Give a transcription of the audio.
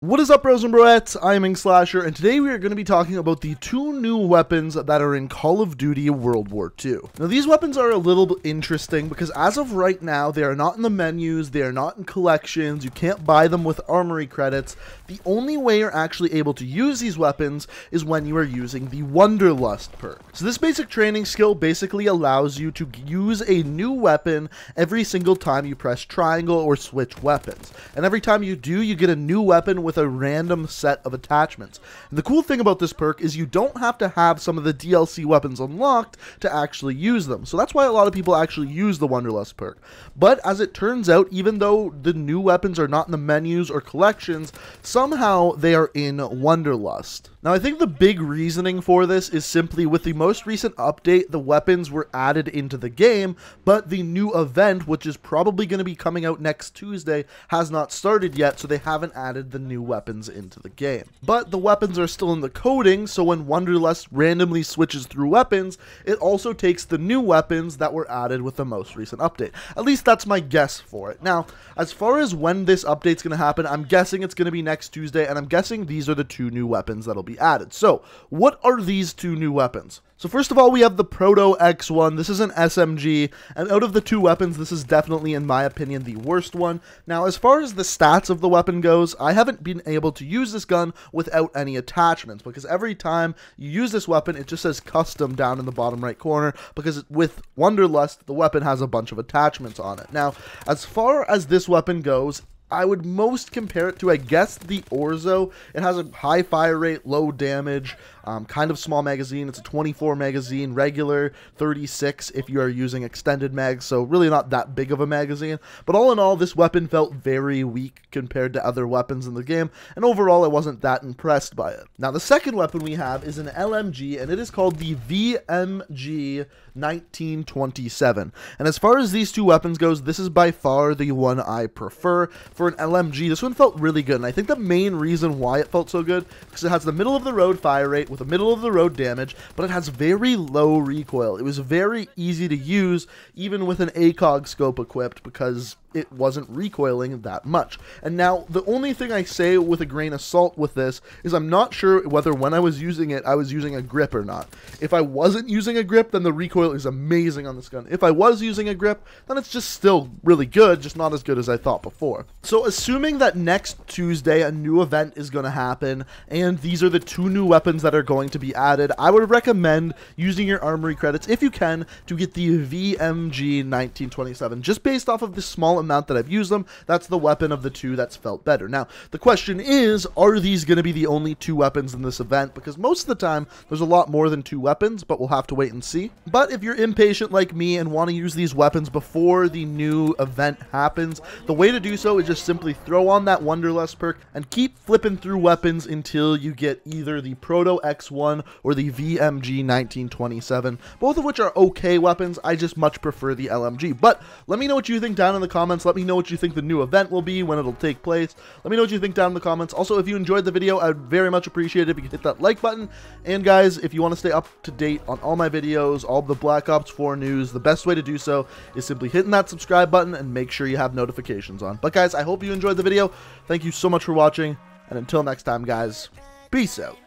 What is up, bros and broettes? I am Inkslasher, and today we are going to be talking about the two new weapons that are in Call of Duty World War II. Now, these weapons are a little bit interesting because as of right now, they are not in the menus, they are not in collections, you can't buy them with armory credits. The only way you're actually able to use these weapons is when you are using the Wanderlust perk. So this basic training skill basically allows you to use a new weapon every single time you press triangle or switch weapons. And every time you do, you get a new weapon with a random set of attachments. And the cool thing about this perk is you don't have to have some of the DLC weapons unlocked to actually use them. So that's why a lot of people actually use the Wanderlust perk. But as it turns out, even though the new weapons are not in the menus or collections, somehow they are in Wanderlust. Now, I think the big reasoning for this is simply with the most recent update, the weapons were added into the game, but the new event, which is probably going to be coming out next Tuesday, has not started yet, so they haven't added the new weapons into the game. But the weapons are still in the coding, so when Wanderlust randomly switches through weapons, it also takes the new weapons that were added with the most recent update. At least that's my guess for it. Now, as far as when this update's going to happen, I'm guessing it's going to be next Tuesday, and I'm guessing these are the two new weapons that'll be added. So, what are these two new weapons? So first of all, we have the Proto-X1. This is an SMG, and out of the two weapons, this is definitely, in my opinion, the worst one. Now, as far as the stats of the weapon goes, I haven't been able to use this gun without any attachments, because every time you use this weapon, it just says custom down in the bottom right corner, because with Wanderlust, the weapon has a bunch of attachments on it. Now, as far as this weapon goes, I would most compare it to, I guess, the Orzo. It has a high fire rate, low damage, kind of small magazine. It's a 24 magazine, regular 36 if you are using extended mags, so really not that big of a magazine. But all in all, this weapon felt very weak compared to other weapons in the game, and overall I wasn't that impressed by it. Now, the second weapon we have is an LMG, and it is called the VMG 1927. And as far as these two weapons goes, this is by far the one I prefer. For an LMG, this one felt really good, and I think the main reason why it felt so good because it has the middle of the road fire rate with a middle of the road damage, but it has very low recoil. It was very easy to use even with an ACOG scope equipped because it wasn't recoiling that much. And now, the only thing I say with a grain of salt with this is I'm not sure whether when I was using it, I was using a grip or not. If I wasn't using a grip, then the recoil is amazing on this gun. If I was using a grip, then it's just still really good, just not as good as I thought before. So assuming that next Tuesday a new event is going to happen, and these are the two new weapons that are going to be added, I would recommend using your armory credits, if you can, to get the VMG 1927. Just based off of the small amount that I've used them, that's the weapon of the two that's felt better. Now, the question is, are these going to be the only two weapons in this event? Because most of the time, there's a lot more than two weapons, but we'll have to wait and see. But if you're impatient like me and want to use these weapons before the new event happens, the way to do so is just simply throw on that Wanderlust perk and keep flipping through weapons until you get either the Proto-X1 or the VMG 1927, both of which are okay weapons. I just much prefer the LMG. But let me know what you think down in the comments. Let me know what you think the new event will be, when it'll take place. Let me know what you think down in the comments. Also, if you enjoyed the video, I would very much appreciate it if you could hit that like button. And guys, if you want to stay up to date on all my videos, all the Black Ops 4 news, the best way to do so is simply hitting that subscribe button and make sure you have notifications on. But guys, I hope you enjoyed the video. Thank you so much for watching, and until next time, guys, peace out.